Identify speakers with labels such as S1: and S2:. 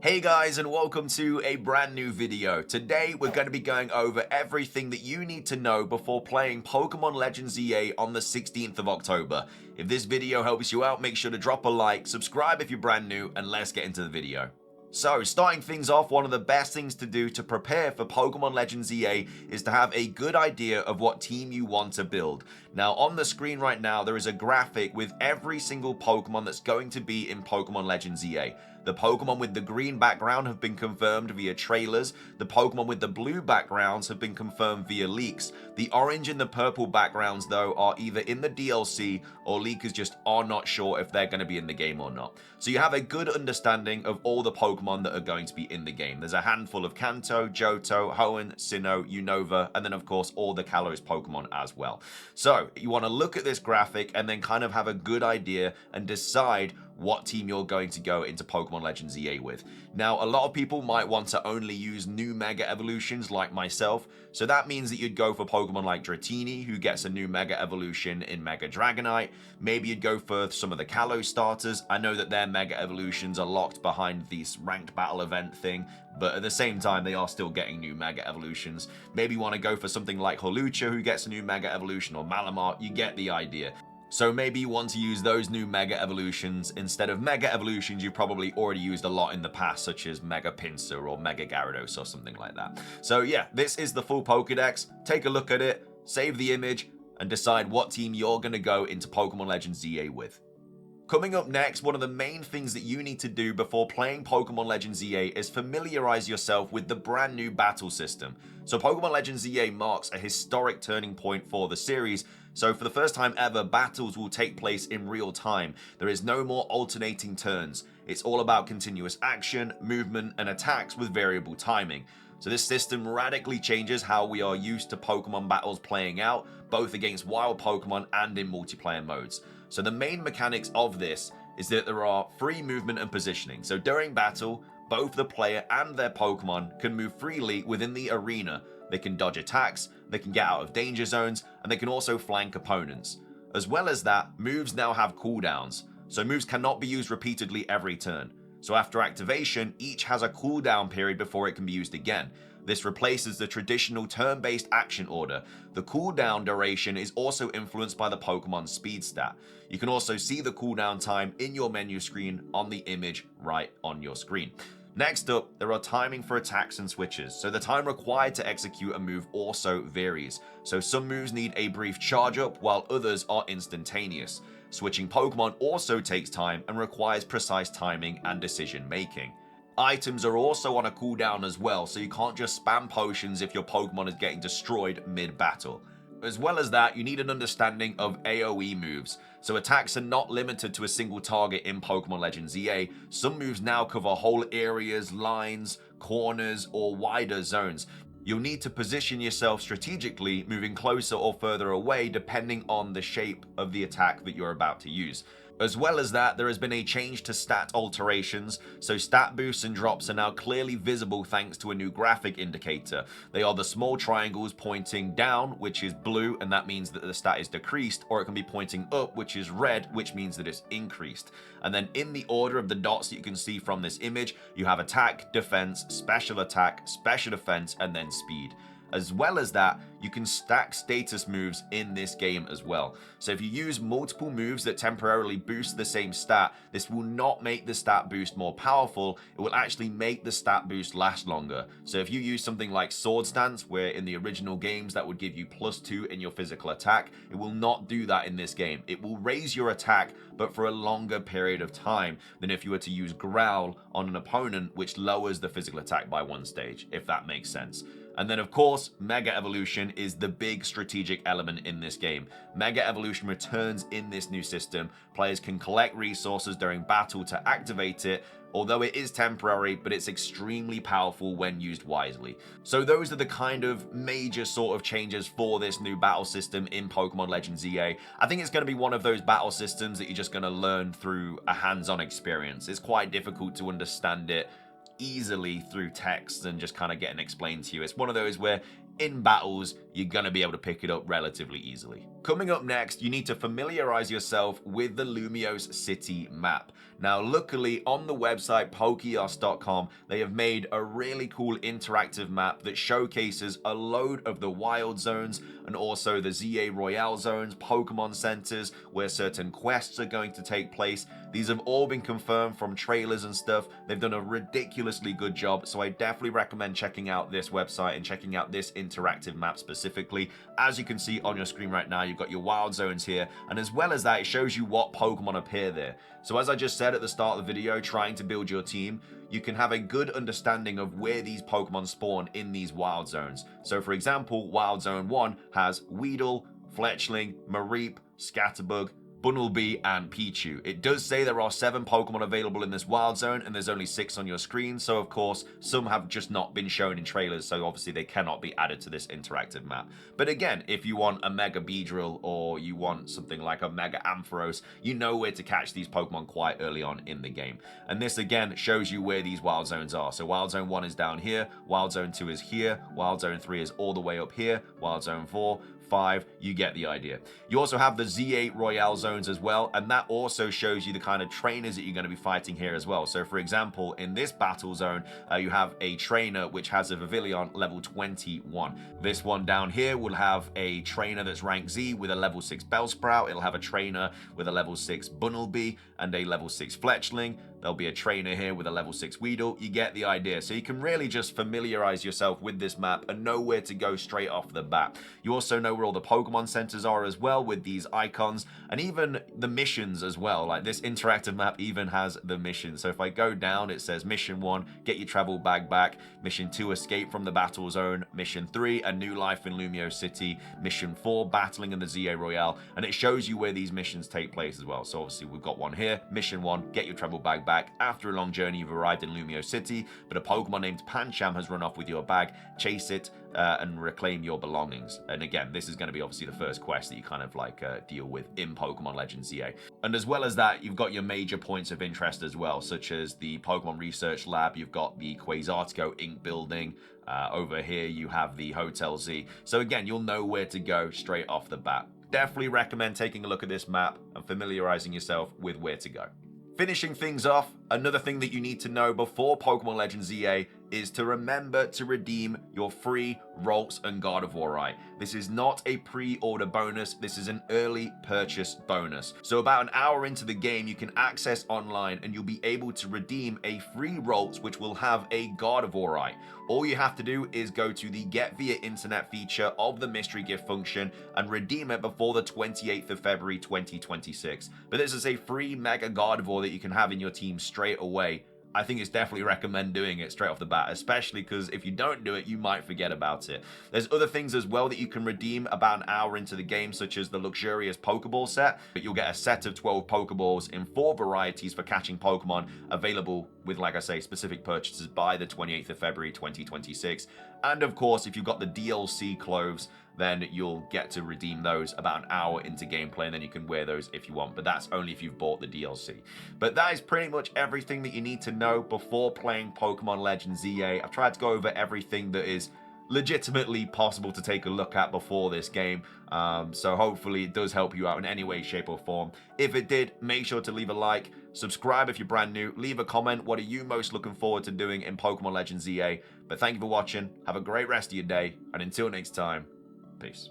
S1: Hey guys, and welcome to a brand new video. Today we're going to be going over everything that you need to know before playing Pokemon Legends EA on the 16th of October. If this video helps you out, make sure to drop a like, subscribe if you're brand new, and let's get into the video. So, starting things off, one of the best things to do to prepare for Pokemon Legends EA is to have a good idea of what team you want to build. Now, on the screen right now, there is a graphic with every single Pokemon that's going to be in Pokemon Legends EA. The Pokemon with the green background have been confirmed via trailers. The Pokemon with the blue backgrounds have been confirmed via leaks. The orange and the purple backgrounds, though, are either in the DLC or leakers just are not sure if they're going to be in the game or not. So you have a good understanding of all the Pokemon that are going to be in the game. There's a handful of Kanto, Johto, Hoenn, Sinnoh, Unova, and then of course all the Kalos Pokemon as well. So you want to look at this graphic and then kind of have a good idea and decide what team you're going to go into Pokemon Legends EA with. Now, a lot of people might want to only use new Mega Evolutions like myself, so that means that you'd go for Pokemon like Dratini, who gets a new Mega Evolution in Mega Dragonite. Maybe you'd go for some of the Kalos starters. I know that their Mega Evolutions are locked behind this ranked battle event thing, but at the same time, they are still getting new Mega Evolutions. Maybe you want to go for something like Hawlucha, who gets a new Mega Evolution, or Malamar. You get the idea. So maybe you want to use those new Mega Evolutions instead of Mega Evolutions you've probably already used a lot in the past, such as Mega Pinsir or Mega Gyarados or something like that. So yeah, this is the full Pokedex. Take a look at it, save the image, and decide what team you're going to go into Pokemon Legends EA with. Coming up next, one of the main things that you need to do before playing Pokemon Legends EA is familiarize yourself with the brand new battle system. So Pokemon Legends EA marks a historic turning point for the series. So for the first time ever, battles will take place in real time. There is no more alternating turns. It's all about continuous action, movement, and attacks with variable timing. So this system radically changes how we are used to Pokemon battles playing out, both against wild Pokemon and in multiplayer modes. So the main mechanics of this is that there are free movement and positioning. So during battle, both the player and their Pokemon can move freely within the arena. They can dodge attacks, they can get out of danger zones, and they can also flank opponents. As well as that, moves now have cooldowns. So moves cannot be used repeatedly every turn. So after activation, each has a cooldown period before it can be used again. This replaces the traditional turn-based action order. The cooldown duration is also influenced by the Pokemon's speed stat. You can also see the cooldown time in your menu screen on the image right on your screen. Next up, there are timing for attacks and switches, so the time required to execute a move also varies. So some moves need a brief charge up, while others are instantaneous. Switching Pokemon also takes time and requires precise timing and decision making. Items are also on a cooldown as well, so you can't just spam potions if your Pokemon is getting destroyed mid-battle. As well as that, you need an understanding of AoE moves. So attacks are not limited to a single target in Pokemon Legends EA. Some moves now cover whole areas, lines, corners, or wider zones. You'll need to position yourself strategically, moving closer or further away depending on the shape of the attack that you're about to use. As well as that, there has been a change to stat alterations, so stat boosts and drops are now clearly visible thanks to a new graphic indicator. They are the small triangles pointing down, which is blue, and that means that the stat is decreased, or it can be pointing up, which is red, which means that it's increased. And then in the order of the dots that you can see from this image, you have attack, defense, special attack, special defense, and then speed. As well as that, you can stack status moves in this game as well. So if you use multiple moves that temporarily boost the same stat, this will not make the stat boost more powerful, it will actually make the stat boost last longer. So if you use something like Sword Stance, where in the original games that would give you +2 in your physical attack, it will not do that in this game. It will raise your attack, but for a longer period of time than if you were to use Growl on an opponent, which lowers the physical attack by 1 stage, if that makes sense. And then of course, Mega Evolution is the big strategic element in this game. Mega Evolution returns in this new system. Players can collect resources during battle to activate it, although it is temporary, but it's extremely powerful when used wisely. So those are the kind of major sort of changes for this new battle system in Pokemon Legends EA. I think it's going to be one of those battle systems that you're just going to learn through a hands-on experience. It's quite difficult to understand it easily through text and just kind of getting explained to you. It's one of those where in battles you're going to be able to pick it up relatively easily. Coming up next, you need to familiarize yourself with the Lumiose City map. Now, luckily, on the website Pokeos.com, they have made a really cool interactive map that showcases a load of the wild zones and also the ZA Royale zones, Pokemon centers, where certain quests are going to take place. These have all been confirmed from trailers and stuff. They've done a ridiculously good job, so I definitely recommend checking out this website and checking out this interactive map specifically. As you can see on your screen right now, you've got your wild zones here, and as well as that, it shows you what Pokemon appear there. So as I just said at the start of the video, trying to build your team, you can have a good understanding of where these Pokemon spawn in these wild zones. So for example, Wild Zone 1 has Weedle, Fletchling, Mareep, Scatterbug, Bunnelby, and Pichu. It does say there are 7 Pokemon available in this wild zone, and there's only 6 on your screen, so of course, some have just not been shown in trailers, so obviously they cannot be added to this interactive map. But again, if you want a Mega Beedrill, or you want something like a Mega Ampharos, you know where to catch these Pokemon quite early on in the game. And this again shows you where these wild zones are. So Wild Zone 1 is down here, Wild Zone 2 is here, Wild Zone 3 is all the way up here, Wild Zone 4, 5, you get the idea. You also have the Z8 Royale zones as well, and that also shows you the kind of trainers that you're going to be fighting here as well. So for example, in this battle zone, you have a trainer which has a Vivillon level 21. This one down here will have a trainer that's rank Z with a level 6 Bellsprout. It'll have a trainer with a level 6 Bunnelby and a level 6 Fletchling. There'll be a trainer here with a level 6 Weedle. You get the idea. So you can really just familiarize yourself with this map and know where to go straight off the bat. You also know where all the Pokemon centers are as well with these icons, and even the missions as well. Like this interactive map even has the missions. So if I go down, it says Mission 1, get your travel bag back. Mission 2, escape from the battle zone. Mission 3, a new life in Lumiose City. Mission 4, battling in the ZA Royale. And it shows you where these missions take place as well. So obviously we've got one here. Mission 1, get your travel bag back. After a long journey, you've arrived in Lumiose City, but a Pokemon named Pancham has run off with your bag. Chase it and reclaim your belongings. And again, this is going to be obviously the first quest that you kind of like deal with in Pokemon Legends ZA. And as well as that, you've got your major points of interest as well, such as the Pokemon Research Lab. You've got the Quasartico Inc. building. Over here, you have the Hotel Z. So again, you'll know where to go straight off the bat. Definitely recommend taking a look at this map and familiarizing yourself with where to go. Finishing things off, another thing that you need to know before Pokemon Legends ZA is to remember to redeem your free Ralts and Gardevoir. This is not a pre-order bonus, this is an early purchase bonus. So about an hour into the game, you can access online and you'll be able to redeem a free Ralts which will have a Gardevoir. All you have to do is go to the Get Via Internet feature of the mystery gift function and redeem it before the 28th of February 2026. But this is a free Mega Gardevoir that you can have in your team straight away. I think it's definitely recommend doing it straight off the bat, especially because if you don't do it, you might forget about it. There's other things as well that you can redeem about an hour into the game, such as the luxurious Pokeball set. But you'll get a set of 12 Pokeballs in 4 varieties for catching Pokemon, available with, like I say, specific purchases by the 28th of February 2026. And of course, if you've got the DLC clothes, then you'll get to redeem those about an hour into gameplay, and then you can wear those if you want, but that's only if you've bought the DLC. But that is pretty much everything that you need to know before playing Pokemon Legends ZA. I've tried to go over everything that is legitimately possible to take a look at before this game, so hopefully it does help you out in any way, shape or form. If it did, make sure to leave a like, subscribe if you're brand new, leave a comment. What are you most looking forward to doing in Pokemon Legends ZA? But thank you for watching, have a great rest of your day, and until next time, peace.